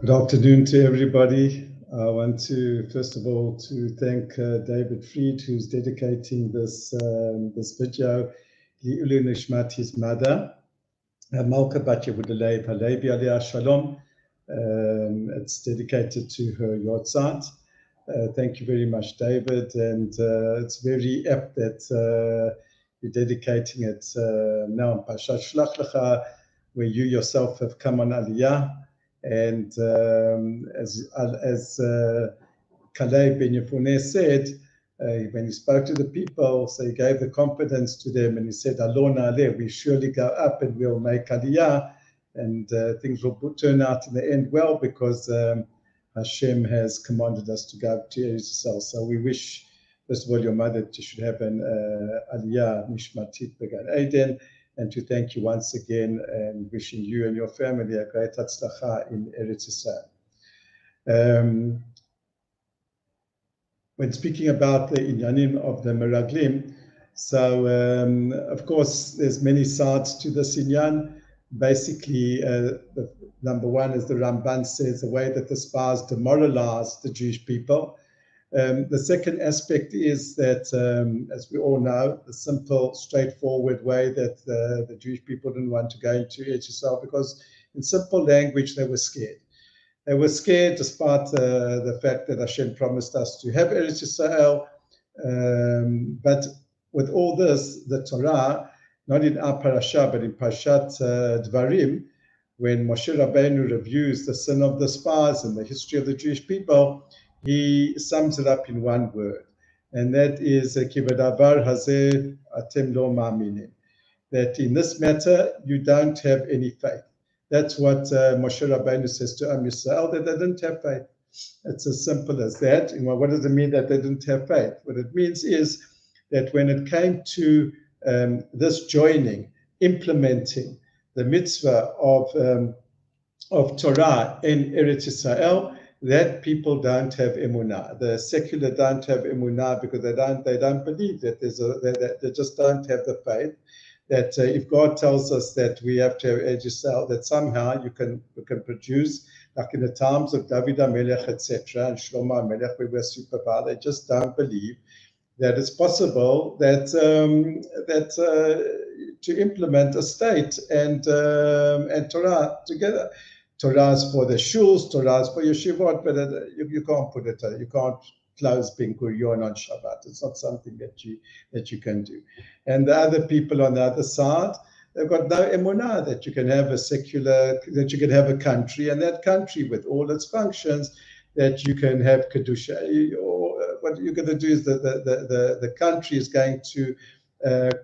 Good afternoon to everybody. I want to, first of all, to thank David Fried, who's dedicating this video, Li'ulu Nishmat, his mother, Malka Bat Yehudalev Halevi Aliyah Shalom. It's dedicated to her Yortzeit. Thank you very much, David, and it's very apt that you're dedicating it now in Parsha Shelach Lecha, where you yourself have come on Aliyah. And as Kalev ben Yehoshua said, when he spoke to the people, so he gave the confidence to them and he said, Alona Aleh, we surely go up and we'll make Aliyah, and things will turn out in the end well because Hashem has commanded us to go up to Israel. So we wish, first of all, your mother should have an Aliyah Nishmatit Began Eden, and to thank you once again and wishing you and your family a great Hatzlacha in Eretz Yisrael. When speaking about the Inyanim of the Meraglim, so of course there's many sides to this Inyan. Basically, the number one, as the Ramban says, the way that the spies demoralized the Jewish people. The second aspect is that, as we all know, the simple, straightforward way that the Jewish people didn't want to go into Eretz Yisrael because, in simple language, they were scared. They were scared despite the fact that Hashem promised us to have Eretz Yisrael. But with all this, the Torah, not in our Parasha, but in Parshat Dvarim, when Moshe Rabbeinu reviews the sin of the spies and the history of the Jewish people, he sums it up in one word, and that is Kivadavar Hazeh Atem Lo Ma'aminim, that in this matter you don't have any faith. That's what Moshe Rabbeinu says to Am Yisrael, that they didn't have faith. It's as simple as that. And what does it mean that they didn't have faith? What it means is that when it came to this joining, implementing the mitzvah of Torah in Eretz Yisrael, that people don't have emunah. The secular don't have emunah because they don't believe that they just don't have the faith that if God tells us that we have to have Eretz Yisrael, that somehow you can produce, like in the times of David HaMelech, etc., and Shlomo HaMelech, we were superpower. They just don't believe that it's possible that to implement a state and Torah together. Torah is for the shuls, Torah is for yeshivot, but you can't put it. You can't close Ben Gurion on Shabbat. It's not something that you can do. And the other people on the other side, they've got no emunah that you can have a secular, that you can have a country, and that country with all its functions, that you can have kedusha. What you're going to do is the country is going to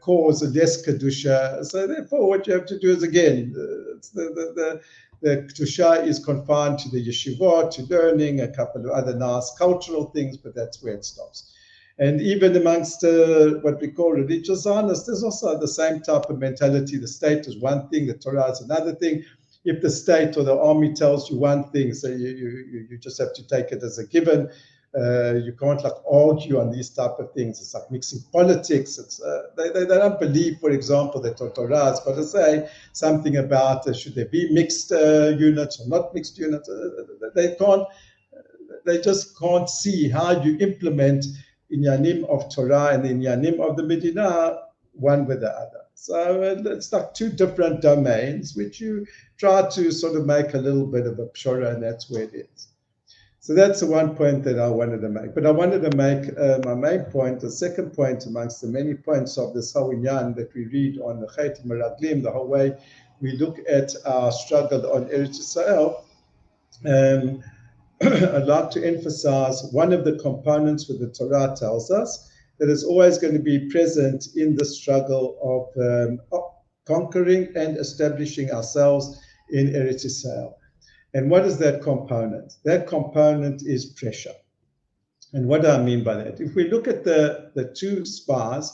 cause less kedusha. So therefore, what you have to do is again, the kedusha is confined to the yeshivot, to learning, a couple of other nice cultural things, but that's where it stops. And even amongst what we call religious honors, there's also the same type of mentality. The state is one thing, the Torah is another thing. If the state or the army tells you one thing, so you just have to take it as a given. You can't like argue on these type of things. It's like mixing politics. It's they don't believe, for example, that Torah has got to say something about should there be mixed units or not mixed units. They can't. They just can't see how you implement inyanim of Torah and the inyanim of the Medina one with the other. So it's like two different domains which you try to sort of make a little bit of a pshara, and that's where it is. So that's the one point that I wanted to make. But I wanted to make my main point, the second point amongst the many points of this whole inyan that we read on the Chet Meraglim, the whole way we look at our struggle on Eretz Yisrael. I'd like to emphasize one of the components where the Torah tells us that is always going to be present in the struggle of conquering and establishing ourselves in Eretz Yisrael. And what is that component? That component is pressur. And what do I mean by that? If we look at the two spies,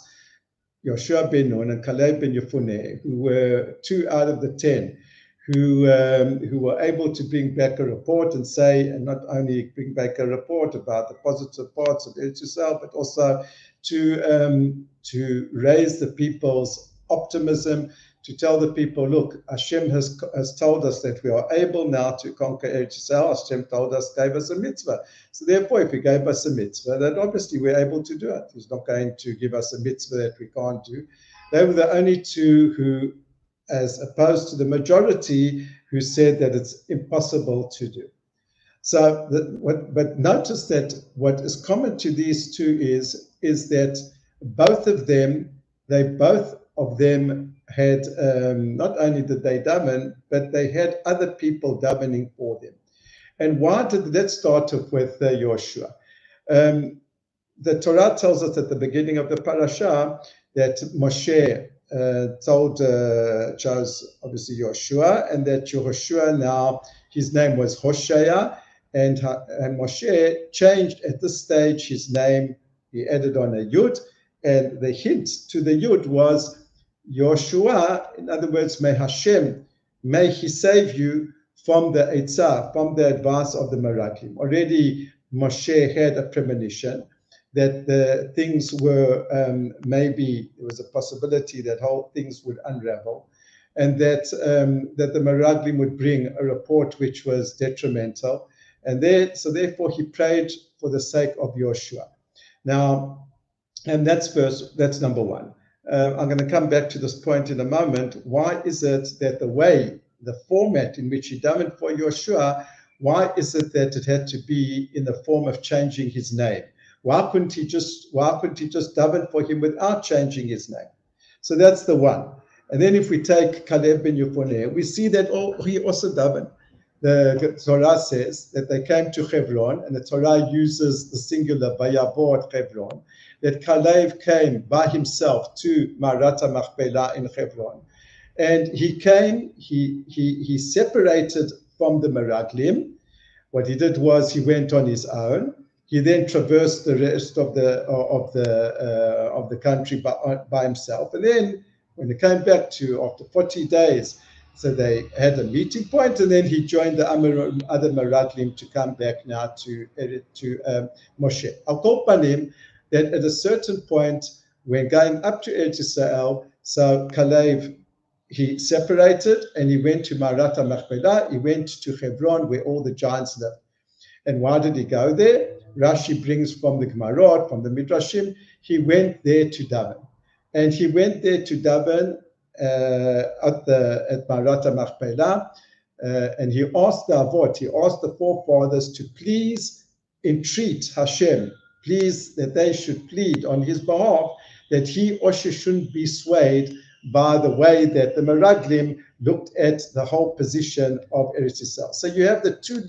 Yehoshua ben Nun and Kalev ben Yehoshua, who were 2 out of the 10, who were able to bring back a report and say, and not only bring back a report about the positive parts of Eretz Yisrael, but also to raise the people's optimism, to tell the people, look, Hashem has told us that we are able now to conquer Eretz Yisrael. Hashem gave us a mitzvah. So therefore, if he gave us a mitzvah, then obviously we're able to do it. He's not going to give us a mitzvah that we can't do. They were the only two who, as opposed to the majority, who said that it's impossible to do. So, but notice that what is common to these two is that both of them had, not only did they daven, but they had other people davening for them. And let's start off with Yehoshua. The Torah tells us at the beginning of the Parsha that Moshe chose obviously Yehoshua, and that Yehoshua now, his name was Hoshea, and Moshe changed at this stage his name. He added on a yud, and the hint to the yud was Yehoshua. In other words, may Hashem, may he save you from the Eitzah, from the advice of the Meraglim. Already Moshe had a premonition that the things were, maybe there was a possibility that whole things would unravel, and that the Meraglim would bring a report which was detrimental. And so therefore he prayed for the sake of Yehoshua. Now, and that's number one. I'm going to come back to this point in a moment. Why is it that the format in which he davened for Yehoshua, why is it that it had to be in the form of changing his name? Why couldn't he just daven for him without changing his name? So that's the one. And then if we take Kalev ben Yefuneh, we see that he also davened. The Torah says that they came to Hebron, and the Torah uses the singular Vayavor Hebron, that Kalev came by himself to Marat HaMachpelah in Hebron. And he came, he separated from the Meraglim. What he did was he went on his own. He then traversed the rest of the country by himself. And then when he came back after 40 days, so they had a meeting point, and then he joined the other Meraglim to come back now to Moshe. I'll call upon him that at a certain point, when going up to Eretz Yisrael, so Kalev, he separated and he went to Marat HaMachpelah. He went to Hebron, where all the giants lived. And why did he go there? Rashi brings from the Gemarot, from the Midrashim, he went there to daven. And he went there to daven at Marat HaMachpelah, and he asked the Avot, he asked the forefathers to please entreat Hashem, please that they should plead on his behalf that he also shouldn't be swayed by the way that the Meraglim looked at the whole position of Eretz Yisrael. So you have the two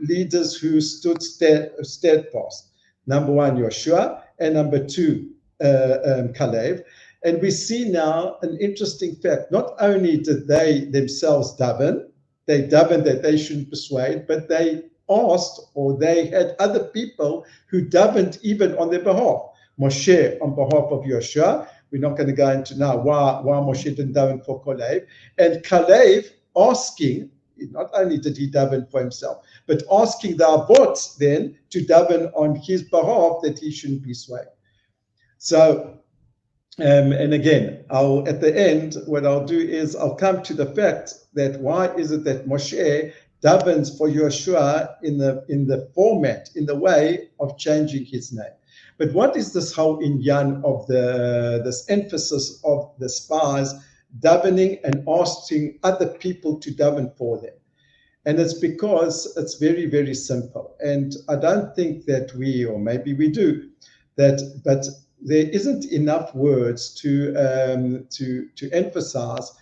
leaders who stood steadfast. Number one, Yehoshua, and number two, Kalev. And we see now an interesting fact. Not only did they themselves daven, that they shouldn't persuade, but they asked, or they had other people who davened even on their behalf. Moshe on behalf of Yehoshua. We're not going to go into now why Moshe didn't daven for Kalev. And Kalev asking, not only did he daven for himself, but asking the Avot then to daven on his behalf that he shouldn't be swayed. So, and again, at the end, what I'll do is I'll come to the fact that why is it that Moshe davens for Yehoshua in the format, in the way of changing his name. But what is this whole inyan of this emphasis of the spies davening and asking other people to daven for them? And it's because it's very, very simple. And I don't think that we, or maybe we do, but there isn't enough words to emphasize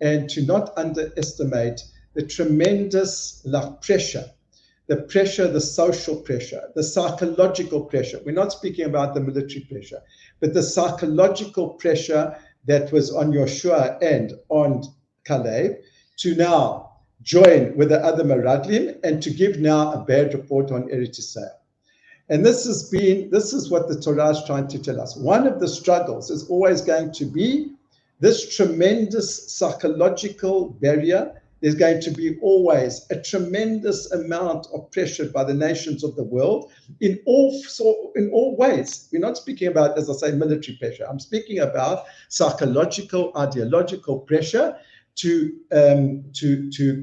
and to not underestimate the tremendous pressure, the social pressure, the psychological pressure. We're not speaking about the military pressure, but the psychological pressure that was on Yehoshua and on Kalev to now join with the other Meraglim and to give now a bad report on Eretz Yisrael. And this is what the Torah is trying to tell us. One of the struggles is always going to be this tremendous psychological barrier there's going to be always a tremendous amount of pressure by the nations of the world in all ways. We're not speaking about, as I say, military pressure. I'm speaking about psychological, ideological pressure to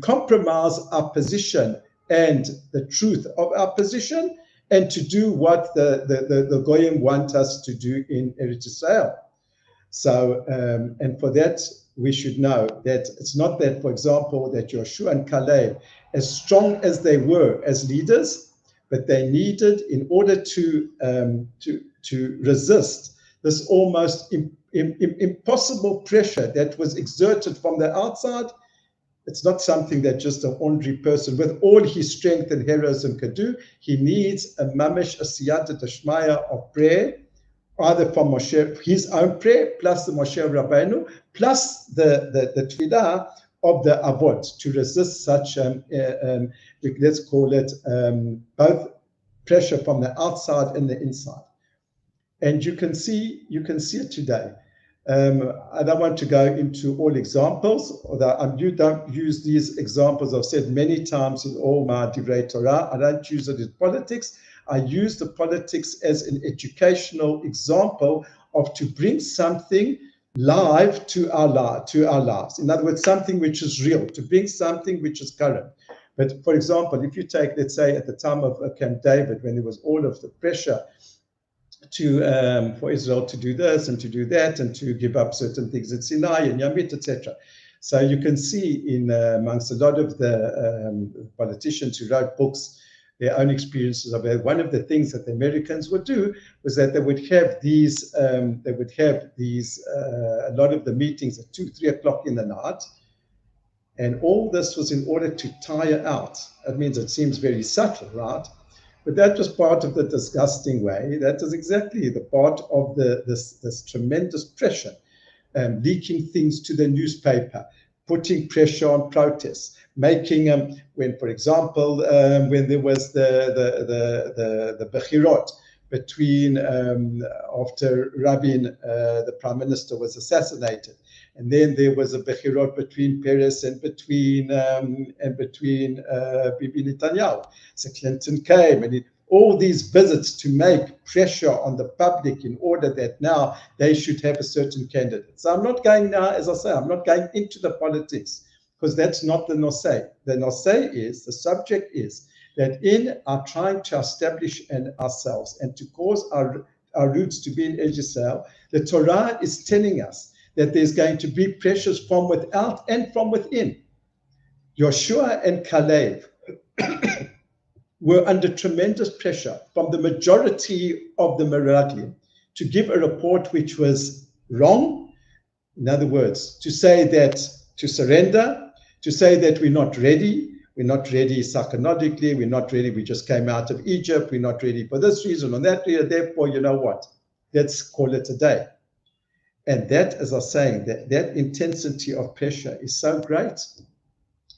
compromise our position and the truth of our position, and to do what the Goyim want us to do in Eretz Israel. So, and for that, we should know that it's not that, for example, that Yehoshua and Kalev, as strong as they were as leaders, but they needed, in order to resist this almost impossible pressure that was exerted from the outside. It's not something that just an ordinary person with all his strength and heroism could do. He needs a mamish, a siyata deshmaya of prayer, either from Moshe, his own prayer, plus the Moshe Rabbeinu, plus the tefillah of the avot, to resist such, let's call it, both pressure from the outside and the inside. And you can see it today. I don't want to go into all examples, although you don't use these examples. I've said many times in all my Divrei Torah, I don't use it in politics. I use the politics as an educational example of to bring something live to our lives. In other words, something which is real, to bring something which is current. But for example, if you take, let's say, at the time of Camp David, when there was all of the pressure for Israel to do this and to do that and to give up certain things at Sinai and Yamit, etc. So you can see in amongst a lot of the politicians who wrote books their own experiences of it. One of the things that the Americans would do was that they would have these, a lot of the meetings at 2, 3 o'clock in the night. And all this was in order to tire out. That means it seems very subtle, right? But that was part of the disgusting way. That is exactly the part of this tremendous pressure, leaking things to the newspaper, putting pressure on protests, making when, for example, when there was the Bechirot between after Rabin, the prime minister, was assassinated, and then there was a Bechirot between Peres and between Bibi Netanyahu. So Clinton came, and all these visits to make pressure on the public in order that now they should have a certain candidate. So I'm not going now, as I say, I'm not going into the politics, because that's not the Nosei. The Nosei is, the subject is, that in our trying to establish ourselves and to cause our roots to be in Eretz Yisrael, the Torah is telling us that there's going to be pressures from without and from within. Yehoshua and Kalev were under tremendous pressure from the majority of the Meraglim to give a report which was wrong. In other words, to say that, to surrender, to say that we're not ready psychologically, we're not ready, we just came out of Egypt, we're not ready for this reason or that reason, therefore, you know what, let's call it a day. And that, as I was saying, that intensity of pressure is so great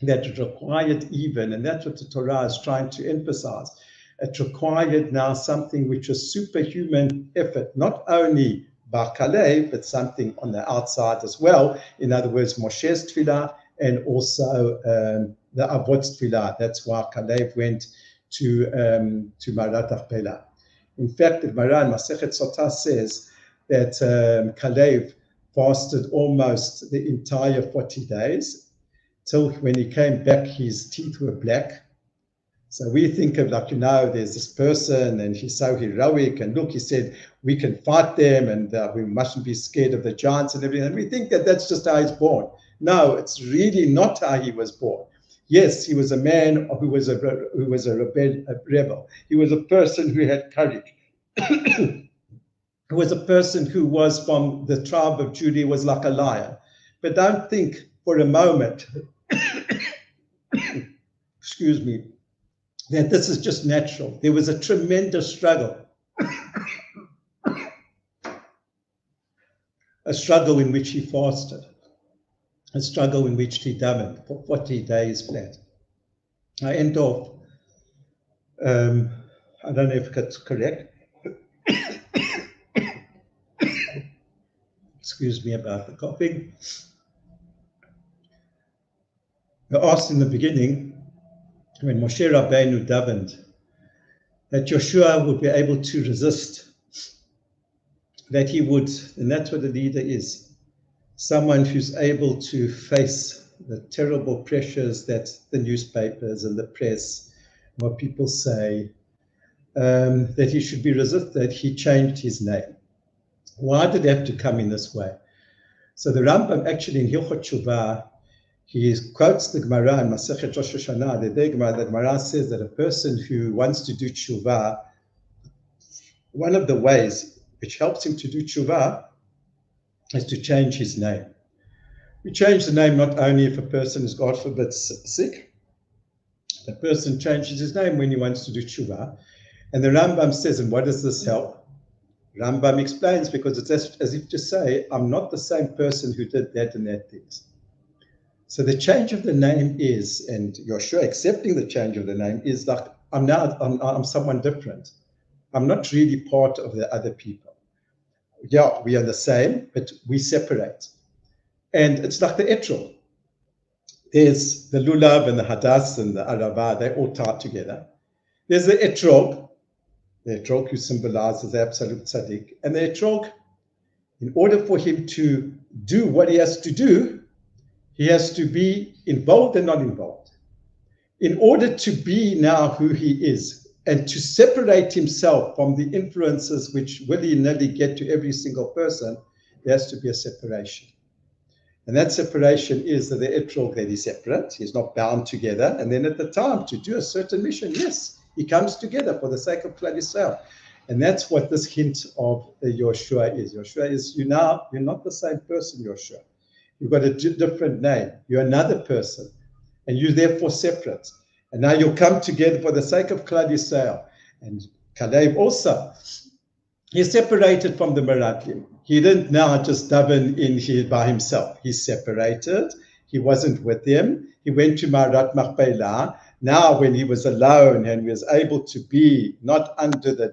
that it required even, and that's what the Torah is trying to emphasize, it required now something which is superhuman effort, not only by Kalev, but something on the outside as well. In other words, Moshe's tefillah and also the Avot's tefillah. That's why Kalev went to Marat Achpelah. In fact, the Gemara in Masechet Sotah says that Kalev fasted almost the entire 40 days, till when he came back, his teeth were black. So we think of, like, there's this person and he's so heroic, and look, he said, we can fight them and we mustn't be scared of the giants and everything. And we think that that's just how he's born. No, it's really not how he was born. Yes, he was a man who was a rebel. He was a person who had courage. He was a person who was from the tribe of Judah, was like a lion. But don't think for a moment, excuse me, that this is just natural. There was a tremendous struggle, a struggle in which he fasted, a struggle in which he davened for 40 days flat. I end off, I don't know if that's correct. Excuse me about the coughing. We asked in the beginning, when Moshe Rabbeinu davened, that Yehoshua would be able to resist, that he would, and that's what a leader is, someone who's able to face the terrible pressures that the newspapers and the press, what people say, that he should be resisted. He changed his name. Why did it have to come in this way? So the Rambam actually in Hilchot Tshuva, he quotes the Gemara in Masechet Rosh Hashanah. The Gemara says that a person who wants to do Tshuva, one of the ways which helps him to do Tshuva is to change his name. We change the name not only if a person is, God forbid, sick. The person changes his name when he wants to do Tshuva. And the Rambam says, and what does this help? Rambam explains, because it's as if to say, I'm not the same person who did that and that things. So the change of the name is, and Yehoshua accepting the change of the name is like, I'm someone different. I'm not really part of the other people. Yeah, we are the same, but we separate. And it's like the etrog. There's the lulav and the hadas and the arava, they all tied together. There's the etrog who symbolizes the absolute tzaddik. And the etrog, in order for him to do what he has to do, he has to be involved and not involved. In order to be now who he is and to separate himself from the influences which willy-nilly get to every single person, there has to be a separation. And that separation is that the etrog, that he's separate, he's not bound together. And then at the time to do a certain mission, yes, he comes together for the sake of Klal Yisrael. And that's what this hint of Yehoshua is. Yehoshua is, you're not the same person, Yehoshua. You've got a different name. You're another person. And you're therefore separate. And now you'll come together for the sake of Klal Yisrael. And Kalev also, he's separated from the Meraglim. He didn't now just daven in here by himself. He's separated. He wasn't with them. He went to Marat Machpelah. Now when he was alone and was able to be not under the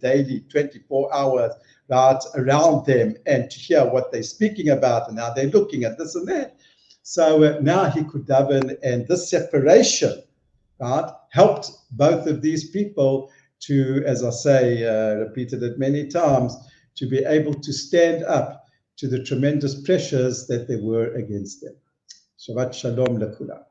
daily 24 hours, right, around them and to hear what they're speaking about and how they're looking at this and that. So now he could daven, and this separation, right, helped both of these people to, as I say, repeated it many times, to be able to stand up to the tremendous pressures that there were against them. Shabbat Shalom Lekula.